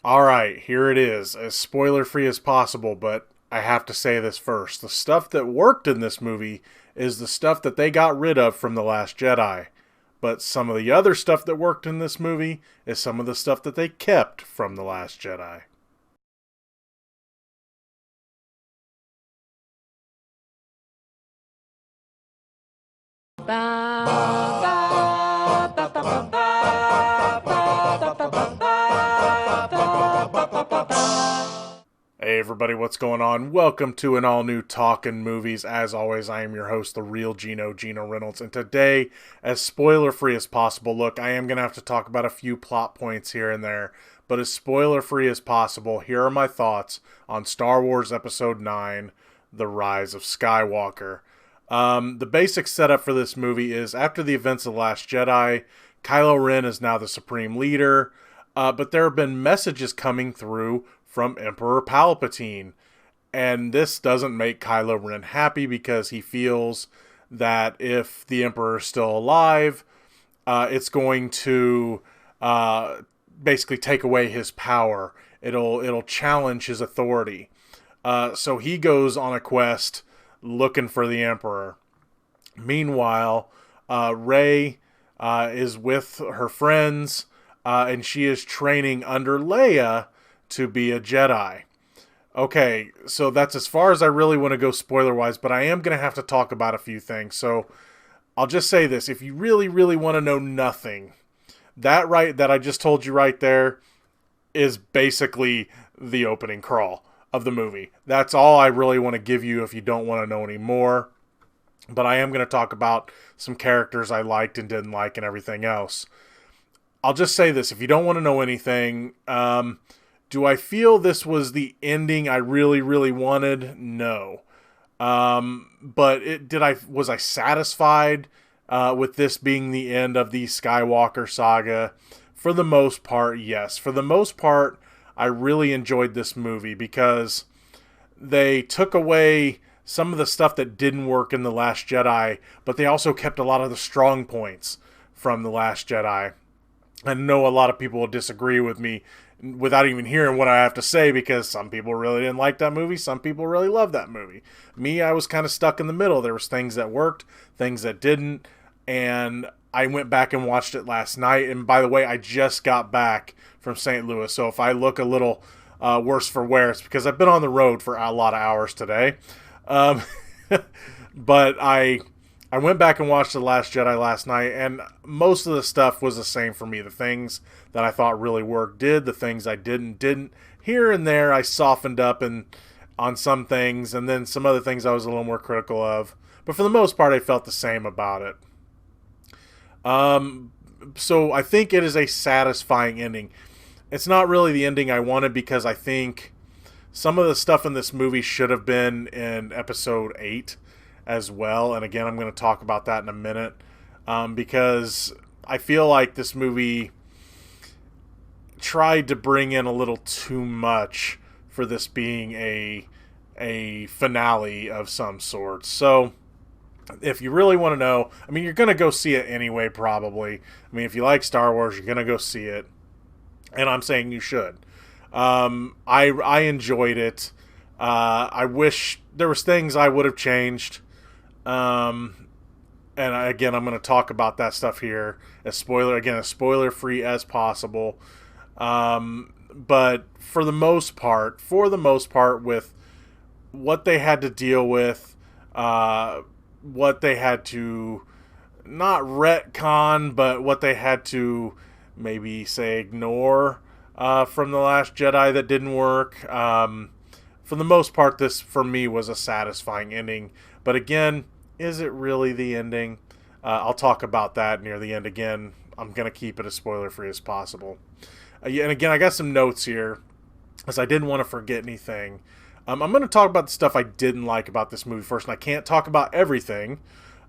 Alright, here it is, as spoiler free as possible, but I have to say this first. The stuff that worked in this movie is the stuff that they got rid of from The Last Jedi. But some of the other stuff that worked in this movie is some of the stuff that they kept from The Last Jedi. Hey everybody, what's going on? Welcome to an all-new Talkin Movies. As always, I am your host, the real Geno Reynolds, and today, as spoiler-free as possible, look, I am going to have to talk about a few plot points here and there, but as spoiler-free as possible, here are my thoughts on Star Wars Episode 9, The Rise of Skywalker. The basic setup for this movie is, after the events of The Last Jedi, Kylo Ren is now the Supreme Leader, but there have been messages coming through from Emperor Palpatine. And this doesn't make Kylo Ren happy because he feels that if the Emperor is still alive, it's going to basically take away his power. It'll challenge his authority. So he goes on a quest looking for the Emperor. Meanwhile, Rey is with her friends, and she is training under Leia to be a Jedi. Okay, so that's as far as I really want to go spoiler-wise, but I am going to have to talk about a few things. So I'll just say this. If you really, really want to know nothing, that I just told you right there is basically the opening crawl of the movie. That's all I really want to give you if you don't want to know any more. But I am going to talk about some characters I liked and didn't like and everything else. I'll just say this. If you don't want to know anything, do I feel this was the ending I really, really wanted? No. But was I satisfied with this being the end of the Skywalker Saga? For the most part, yes. For the most part, I really enjoyed this movie because they took away some of the stuff that didn't work in The Last Jedi, but they also kept a lot of the strong points from The Last Jedi. I know a lot of people will disagree with me without even hearing what I have to say, because some people really didn't like that movie, some people really loved that movie. Me, I was kind of stuck in the middle. There was things that worked, things that didn't, and I went back and watched it last night. And by the way, I just got back from St. Louis, so if I look a little worse for wear, it's because I've been on the road for a lot of hours today. But I went back and watched The Last Jedi last night, and most of the stuff was the same for me. The things that I thought really worked did. The things I didn't. Here and there, I softened up on some things, and then some other things I was a little more critical of. But for the most part, I felt the same about it. So I think it is a satisfying ending. It's not really the ending I wanted, because I think some of the stuff in this movie should have been in Episode 8 as well. And again, I'm going to talk about that in a minute, because I feel like this movie tried to bring in a little too much for this being a finale of some sort. So if you really want to know, I mean, you're going to go see it anyway, probably. I mean, if you like Star Wars, you're going to go see it, and I'm saying you should. I enjoyed it. I wish there was things I would have changed. Again, I'm going to talk about that stuff here as spoiler-free as possible. But for the most part, with what they had to deal with, what they had to not retcon, but what they had to maybe say ignore from The Last Jedi that didn't work. For the most part, this for me was a satisfying ending. But again, is it really the ending? I'll talk about that near the end. Again, I'm going to keep it as spoiler-free as possible. And again, I got some notes here, as I didn't want to forget anything. I'm going to talk about the stuff I didn't like about this movie first, and I can't talk about everything.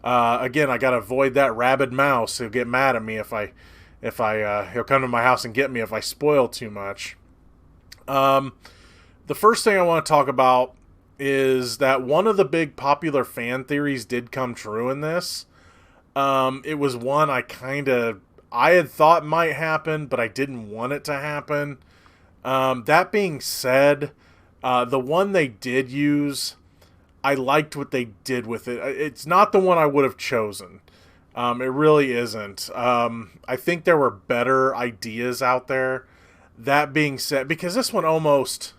Again, I got to avoid that rabid mouse. He'll get mad at me if he'll come to my house and get me if I spoil too much. The first thing I want to talk about is that one of the big popular fan theories did come true in this. It was one I had thought might happen, but I didn't want it to happen. That being said, the one they did use, I liked what they did with it. It's not the one I would have chosen. It really isn't. I think there were better ideas out there. That being said, because this one almost,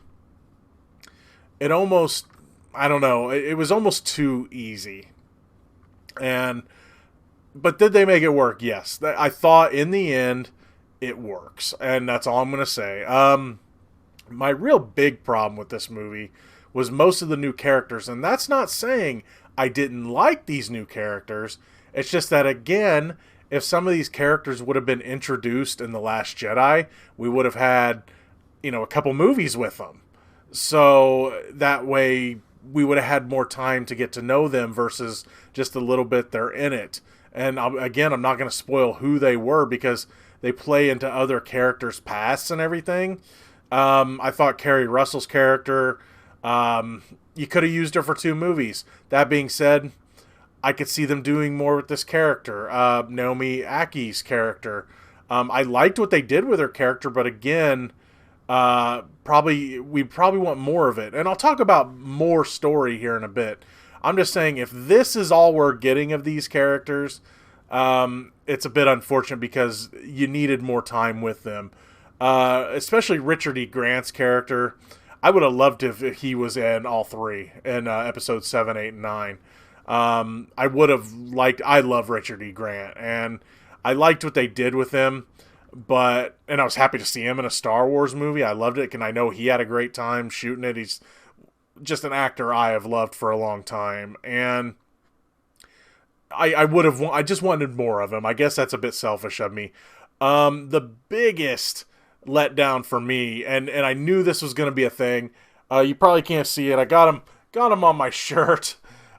I don't know, it was almost too easy. And but did they make it work? Yes. I thought in the end it works, and that's all I'm gonna say. My real big problem with this movie was most of the new characters, and that's not saying I didn't like these new characters. It's just that, again, if some of these characters would have been introduced in The Last Jedi, we would have had, a couple movies with them. So that way we would have had more time to get to know them versus just a little bit they're in it. And again, I'm not going to spoil who they were because they play into other characters' pasts and everything. I thought Kerry Russell's character, you could have used her for 2 movies. That being said, I could see them doing more with this character. Naomi Aki's character. I liked what they did with her character, but again, we probably want more of it. And I'll talk about more story here in a bit. I'm just saying, if this is all we're getting of these characters, it's a bit unfortunate because you needed more time with them. Especially Richard E. Grant's character. I would have loved if he was in all 3 in episodes 7, 8, and 9. I love Richard E. Grant, and I liked what they did with him, and I was happy to see him in a Star Wars movie. I loved it, and I know he had a great time shooting it. He's just an actor I have loved for a long time, and I just wanted more of him. I guess that's a bit selfish of me. The biggest letdown for me, and I knew this was going to be a thing. You probably can't see it. I got him on my shirt.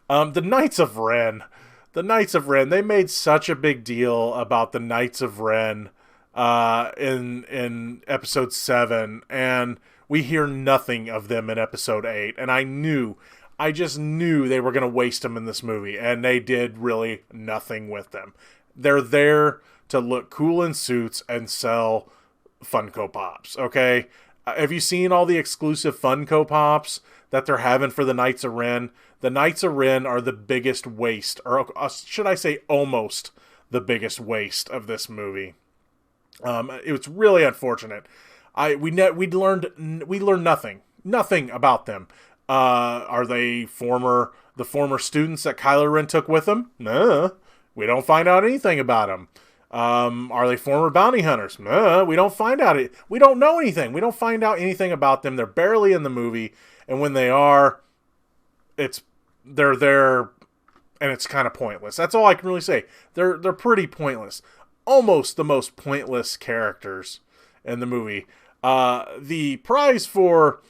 The Knights of Ren. The Knights of Ren. They made such a big deal about the Knights of Ren in episode 7, and we hear nothing of them in episode 8. And I just knew they were going to waste them in this movie, and they did really nothing with them. They're there to look cool in suits and sell Funko Pops, okay? Have you seen all the exclusive Funko Pops that they're having for the Knights of Ren? The Knights of Ren are the biggest waste, or should I say almost the biggest waste of this movie. It was really unfortunate. We learned nothing about them. Are they the former students that Kylo Ren took with him? No, we don't find out anything about them. Are they former bounty hunters? We don't find out it. We don't know anything. We don't find out anything about them. They're barely in the movie, and when they are, they're there, and it's kind of pointless. That's all I can really say. They're pretty pointless. Almost the most pointless characters in the movie. The prize for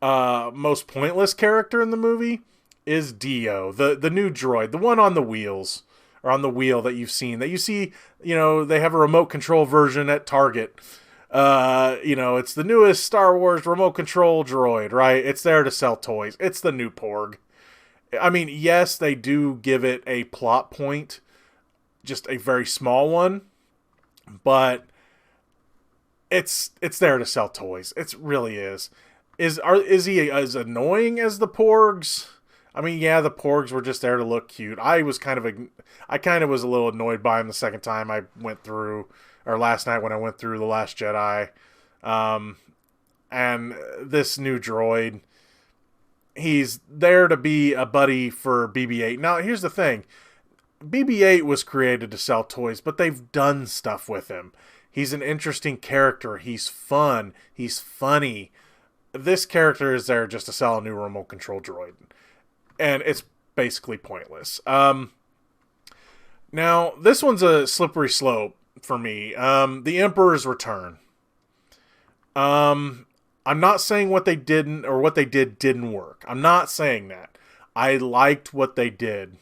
most pointless character in the movie is Dio, the new droid, the one on the wheels. Or on the wheel that you've seen. That you see, they have a remote control version at Target. It's the newest Star Wars remote control droid, right? It's there to sell toys. It's the new Porg. I mean, yes, they do give it a plot point. Just a very small one. But it's there to sell toys. It really is. Is he as annoying as the Porgs? I mean, yeah, the Porgs were just there to look cute. I kind of was a little annoyed by him the second time I went through, or last night when I went through The Last Jedi. And this new droid, he's there to be a buddy for BB-8. Now, here's the thing. BB-8 was created to sell toys, but they've done stuff with him. He's an interesting character. He's fun. He's funny. This character is there just to sell a new remote control droid. And it's basically pointless. Now, this one's a slippery slope for me. The Emperor's Return. I'm not saying what they did didn't work. I'm not saying that. I liked what they did.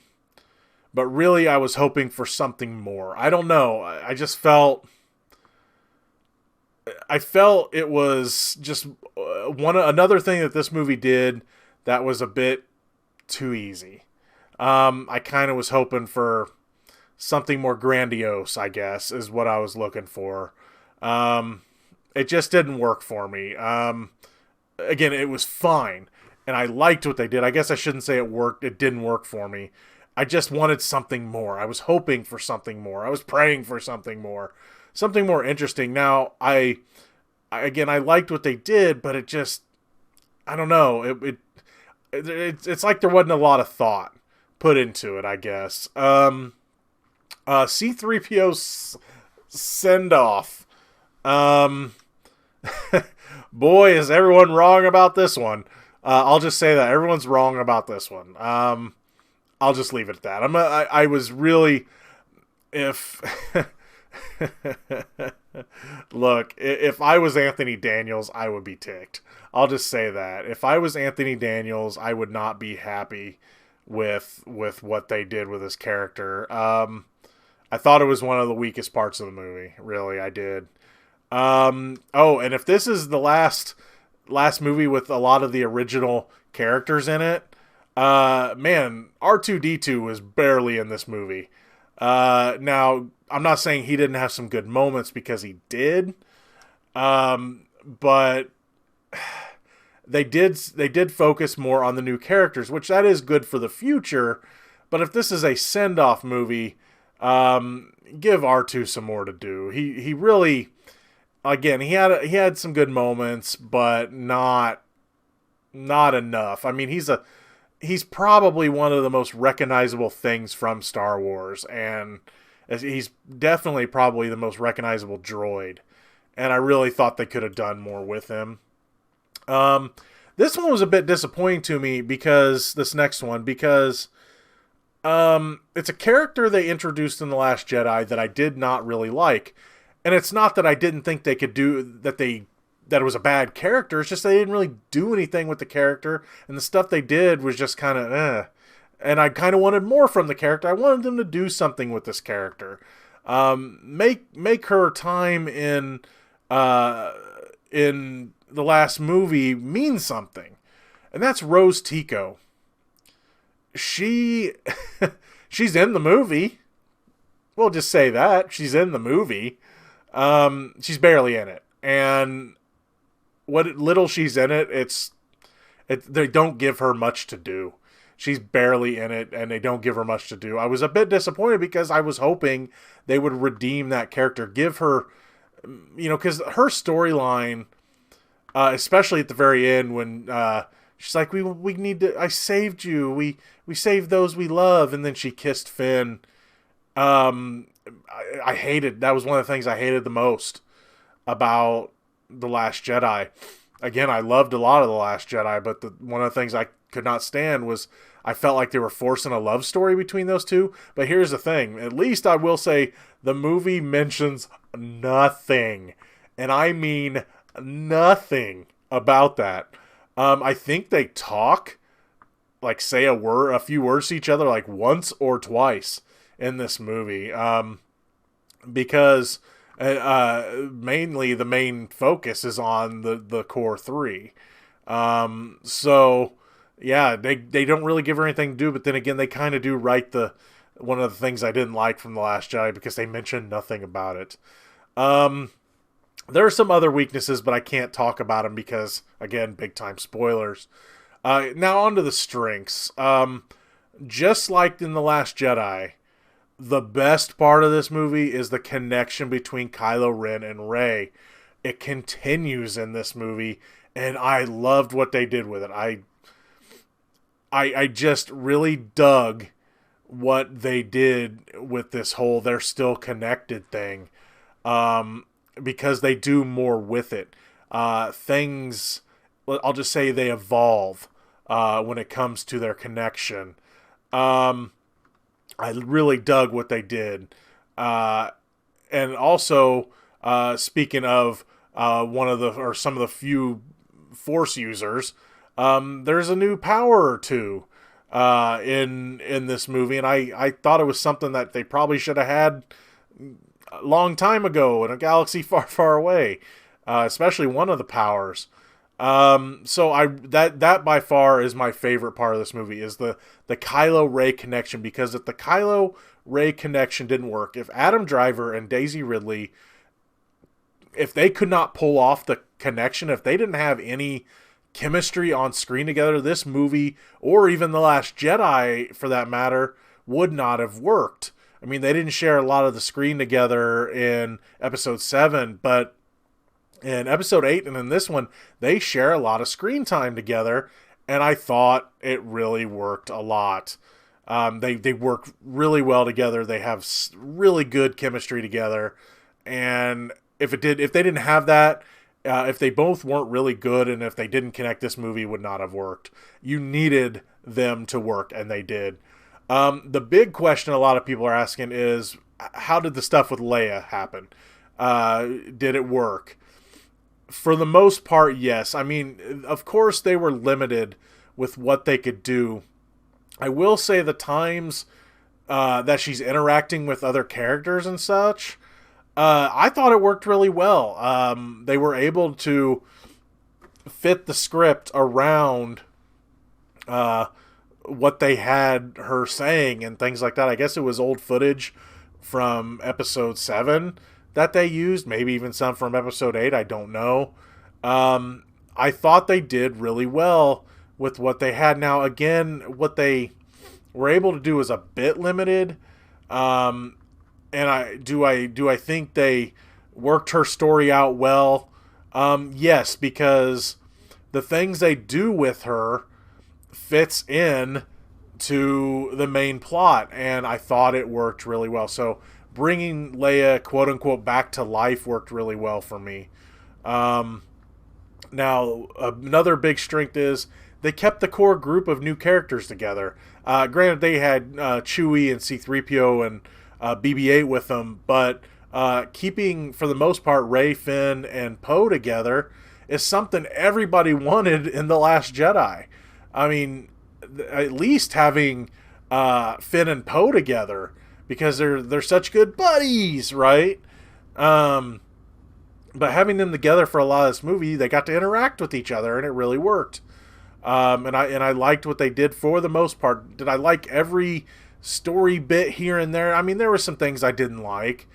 But really, I was hoping for something more. I don't know. I just felt... it was just another thing that this movie did that was a bit too easy. I kind of was hoping for something more grandiose, I guess, is what I was looking for. it just didn't work for me. Again, it was fine, and I liked what they did. I guess I shouldn't say it worked. It didn't work for me. I just wanted something more. I was hoping for something more. I was praying for something more interesting. Now, again, I liked what they did, but it just, I don't know. It's like there wasn't a lot of thought put into it, I guess. C-3PO send off. Boy, is everyone wrong about this one. I'll just say that everyone's wrong about this one. I'll just leave it at that. I was really, if look, if I was Anthony Daniels, I would be ticked. I'll just say that. If I was Anthony Daniels, I would not be happy with what they did with his character. I thought it was one of the weakest parts of the movie. Really, I did. And if this is the last movie with a lot of the original characters in it, man, R2-D2 was barely in this movie. Now, I'm not saying he didn't have some good moments, because he did. But they did focus more on the new characters, which that is good for the future. But if this is a send-off movie, give R2 some more to do. He really, again, he had some good moments, but not enough. I mean, he's probably one of the most recognizable things from Star Wars, and he's definitely probably the most recognizable droid. And I really thought they could have done more with him. This one was a bit disappointing to me, because this next one, because it's a character they introduced in The Last Jedi that I did not really like. And it's not that I didn't think they could do that it was a bad character. It's just they didn't really do anything with the character, and the stuff they did was just kind of And I kind of wanted more from the character. I wanted them to do something with this character. Make her time in the last movie mean something. And that's Rose Tico. She's in the movie. We'll just say that. She's in the movie. She's barely in it. And what little she's in it, they don't give her much to do. She's barely in it, and they don't give her much to do. I was a bit disappointed, because I was hoping they would redeem that character. Give her, because her storyline, especially at the very end when she's like, we need to, I saved you. We saved those we love. And then she kissed Finn. I hated, that was one of the things I hated the most about The Last Jedi. Again, I loved a lot of The Last Jedi, but one of the things I could not stand was I felt like they were forcing a love story between those two. But here's the thing. At least I will say the movie mentions nothing. And I mean nothing about that. I think they talk, like say a few words to each other like once or twice in this movie. Because mainly the main focus is on the core three. So yeah, they don't really give her anything to do, but then again, they kind of do right one of the things I didn't like from The Last Jedi, because they mentioned nothing about it. There are some other weaknesses, but I can't talk about them because, again, big time spoilers. Now on to the strengths. Just like in The Last Jedi, the best part of this movie is the connection between Kylo Ren and Rey. It continues in this movie, and I loved what they did with it. I just really dug what they did with this whole they're still connected thing, because they do more with it. Things, I'll just say they evolve when it comes to their connection. I really dug what they did. And also, speaking of some of the few Force users, there's a new power or two in this movie, and I thought it was something that they probably should have had a long time ago in a galaxy far, far away, especially one of the powers. So that by far is my favorite part of this movie, is the Kylo Rey connection, because if the Kylo Rey connection didn't work, if Adam Driver and Daisy Ridley if they could not pull off the connection, if they didn't have any chemistry on screen together, this movie, or even The Last Jedi for that matter, would not have worked. I mean, they didn't share a lot of the screen together in episode 7, but in episode 8 and in this one, they share a lot of screen time together, and I thought it really worked a lot. They work really well together. They have really good chemistry together, and if they didn't have that, if they both weren't really good, and if they didn't connect, this movie would not have worked. You needed them to work, and they did. The big question a lot of people are asking is, how did the stuff with Leia happen? Did it work? For the most part, yes. I mean, of course they were limited with what they could do. I will say the times that she's interacting with other characters and such, I thought it worked really well. They were able to fit the script around what they had her saying and things like that. I guess it was old footage from episode 7 that they used, maybe even some from episode 8, I don't know. I thought they did really well with what they had. Now, again, what they were able to do is a bit limited. And do I think they worked her story out well? Yes, because the things they do with her fits in to the main plot, and I thought it worked really well. So bringing Leia, quote unquote, back to life worked really well for me. Now, another big strength is they kept the core group of new characters together. Granted, they had Chewie and C-3PO and BB-8 with them, but keeping, for the most part, Rey, Finn, and Poe together is something everybody wanted in The Last Jedi. I mean, at least having Finn and Poe together, because they're such good buddies, right? But having them together for a lot of this movie, they got to interact with each other, and it really worked. And I liked what they did for the most part. Did I like every story bit here and there? I mean, there were some things I didn't like,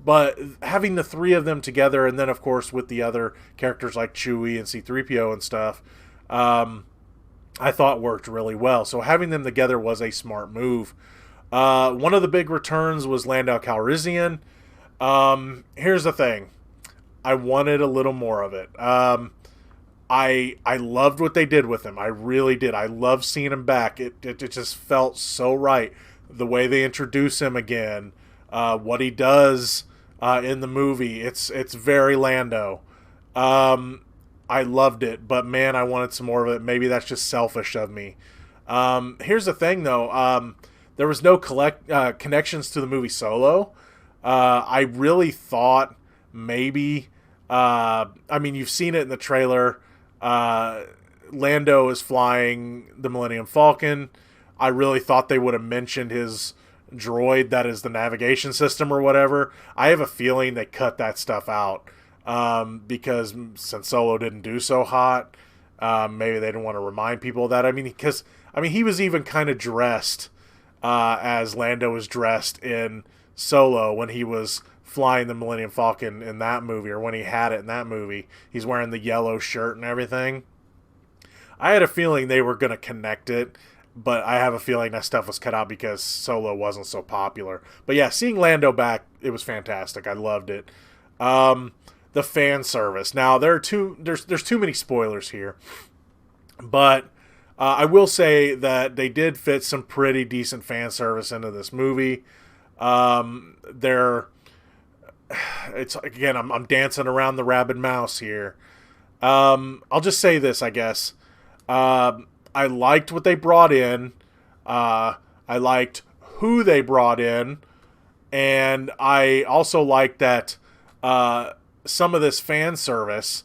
but having the three of them together, and then of course with the other characters like Chewie and C-3PO and stuff, I thought worked really well. So having them together was a smart move. One of the big returns was Lando Calrissian. Here's the thing. I wanted a little more of it. I loved what they did with him. I really did. I loved seeing him back. It just felt so right. The way they introduce him again, what he does in the movie, it's very Lando. I loved it, but man, I wanted some more of it. Maybe that's just selfish of me. Here's the thing, though. There was no connections to the movie Solo. I really thought maybe... I mean, you've seen it in the trailer. Lando is flying the Millennium Falcon. I really thought they would have mentioned his droid that is the navigation system or whatever. I have a feeling they cut that stuff out. Because since Solo didn't do so hot, maybe they didn't want to remind people of that. I mean, he was even kind of dressed as Lando was dressed in Solo when he was flying the Millennium Falcon in that movie, or when he had it in that movie. He's wearing the yellow shirt and everything. I had a feeling they were going to connect it, but I have a feeling that stuff was cut out because Solo wasn't so popular. But yeah, seeing Lando back, it was fantastic. I loved it. The fan service. Now, there's too many spoilers here, but I will say that they did fit some pretty decent fan service into this movie. It's again, I'm dancing around the rabid mouse here. I'll just say this, I guess. I liked what they brought in. I liked who they brought in, and I also liked that some of this fan service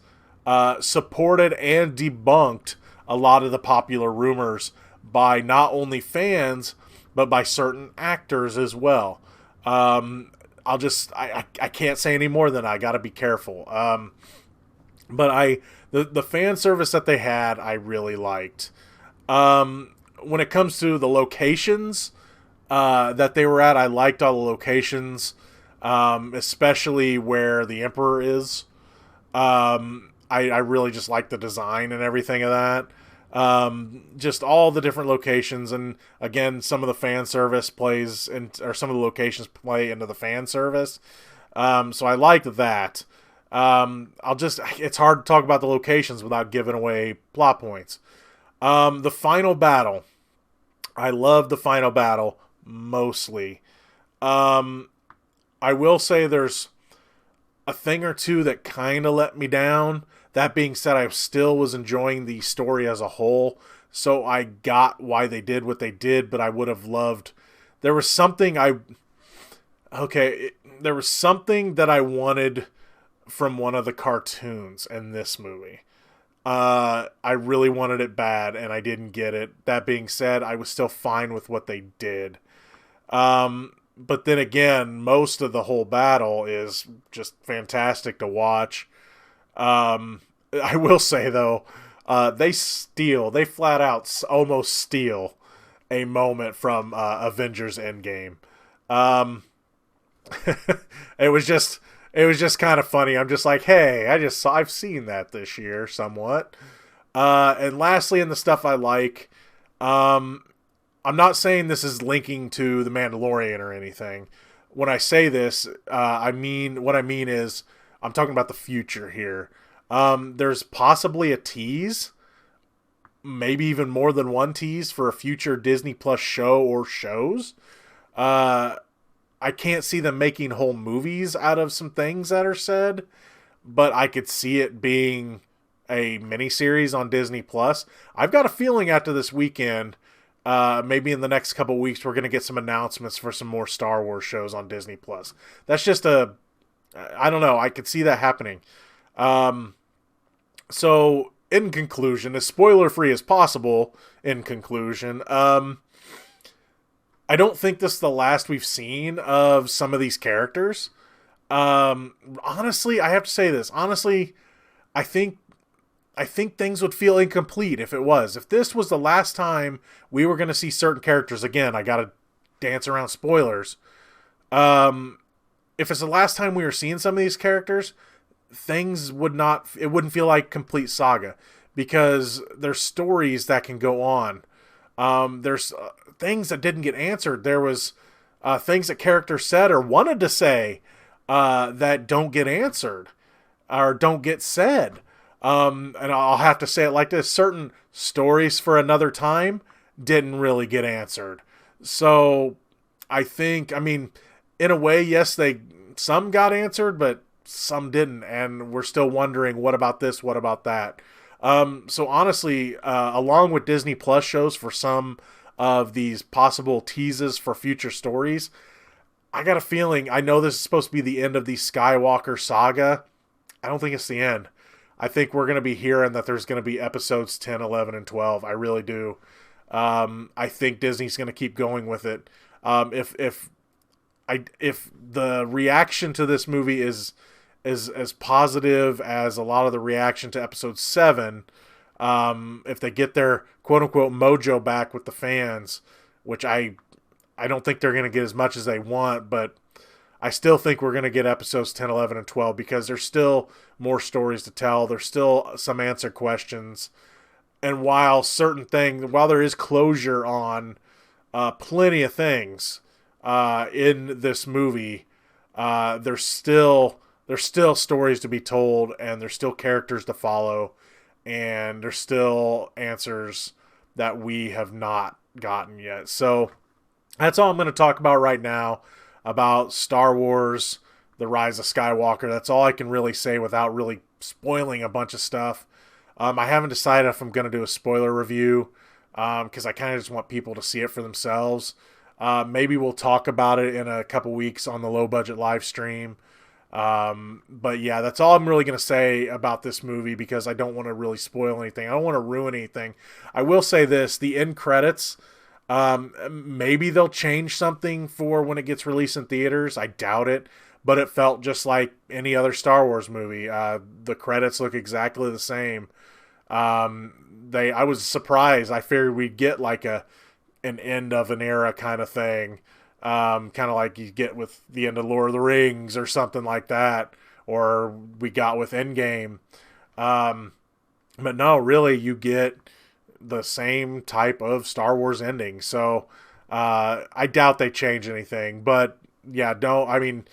supported and debunked a lot of the popular rumors by not only fans, but by certain actors as well. I can't say any more than I got to be careful. But the fan service that they had, I really liked. When it comes to the locations that they were at, I liked all the locations, especially where the Emperor is. I really just like the design and everything of that. Just all the different locations, and again, some of the fan service plays, or some of the locations play into the fan service. So I liked that. It's hard to talk about the locations without giving away plot points. The final battle. I love the final battle mostly. Um, I will say there's a thing or two that kind of let me down. That being said, I still was enjoying the story as a whole, so I got why they did what they did, but I would have loved. There was something I. Okay, there was something that I wanted from one of the cartoons in this movie. I really wanted it bad, and I didn't get it. That being said, I was still fine with what they did. But then again, most of the whole battle is just fantastic to watch. I will say though, they flat out almost steal a moment from Avengers Endgame. Um, it was just kind of funny. I'm just like, hey, I've seen that this year somewhat. And lastly, in the stuff I like, um, I'm not saying this is linking to the Mandalorian or anything. When I say this, what I mean is I'm talking about the future here. There's possibly a tease, maybe even more than one tease for a future Disney Plus show or shows. Uh, I can't see them making whole movies out of some things that are said, but I could see it being a miniseries on Disney Plus. I've got a feeling after this weekend, maybe in the next couple weeks, we're going to get some announcements for some more Star Wars shows on Disney Plus. That's just I don't know. I could see that happening. Um, so in conclusion, as spoiler free as possible, in conclusion, I don't think this is the last we've seen of some of these characters. Honestly, I have to say this. Honestly, I think I think things would feel incomplete if it was. If this was the last time we were going to see certain characters, again, I got to dance around spoilers. If it's the last time we were seeing some of these characters, it wouldn't feel like complete saga because there's stories that can go on. There's things that didn't get answered. There was things that characters said or wanted to say that don't get answered or don't get said. And I'll have to say it like this: certain stories for another time didn't really get answered. So I mean, in a way, yes, some got answered, but some didn't, and we're still wondering, what about this? What about that? So honestly, along with Disney Plus shows for some of these possible teases for future stories, I got a feeling, I know this is supposed to be the end of the Skywalker saga. I don't think it's the end. I think we're going to be hearing that there's going to be episodes 10, 11, and 12. I really do. I think Disney's going to keep going with it. If the reaction to this movie is as positive as a lot of the reaction to episode 7, if they get their quote unquote mojo back with the fans, which I don't think they're going to get as much as they want, but I still think we're going to get episodes 10, 11, and 12 because there's still more stories to tell. There's still some answered questions. And while there is closure on plenty of things in this movie, there's still stories to be told, and there's still characters to follow, and there's still answers that we have not gotten yet. So that's all I'm going to talk about right now about Star Wars, The Rise of Skywalker. That's all I can really say without really spoiling a bunch of stuff. I haven't decided if I'm going to do a spoiler review because I kind of just want people to see it for themselves. Maybe we'll talk about it in a couple weeks on the low budget live stream. But yeah, that's all I'm really going to say about this movie because I don't want to really spoil anything. I don't want to ruin anything. I will say this, the end credits, maybe they'll change something for when it gets released in theaters. I doubt it, but it felt just like any other Star Wars movie. The credits look exactly the same. I was surprised. I figured we'd get like an end of an era kind of thing. Kind of like you get with the end of Lord of the Rings or something like that, or we got with Endgame. But no, really, you get the same type of Star Wars ending. So I doubt they change anything. But yeah, don't. I mean,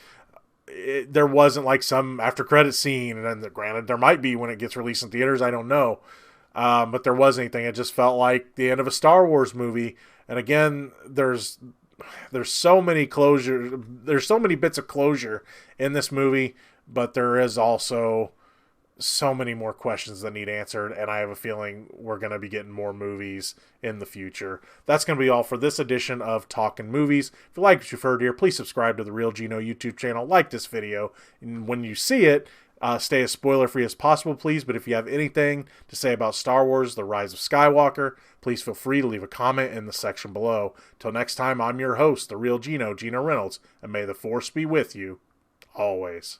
there wasn't like some after credit scene, and then granted there might be when it gets released in theaters. I don't know, but there wasn't anything. It just felt like the end of a Star Wars movie. And again, there's so many closure. There's so many bits of closure in this movie, but there is also so many more questions that need answered, and I have a feeling we're going to be getting more movies in the future. That's going to be all for this edition of Talkin Movies. If you like what you've heard here, please subscribe to the Real Geno YouTube channel, like this video, and when you see it, stay as spoiler-free as possible, please. But if you have anything to say about Star Wars, The Rise of Skywalker, please feel free to leave a comment in the section below. Till next time, I'm your host, the Real Geno, Geno Reynolds, and may the Force be with you, always.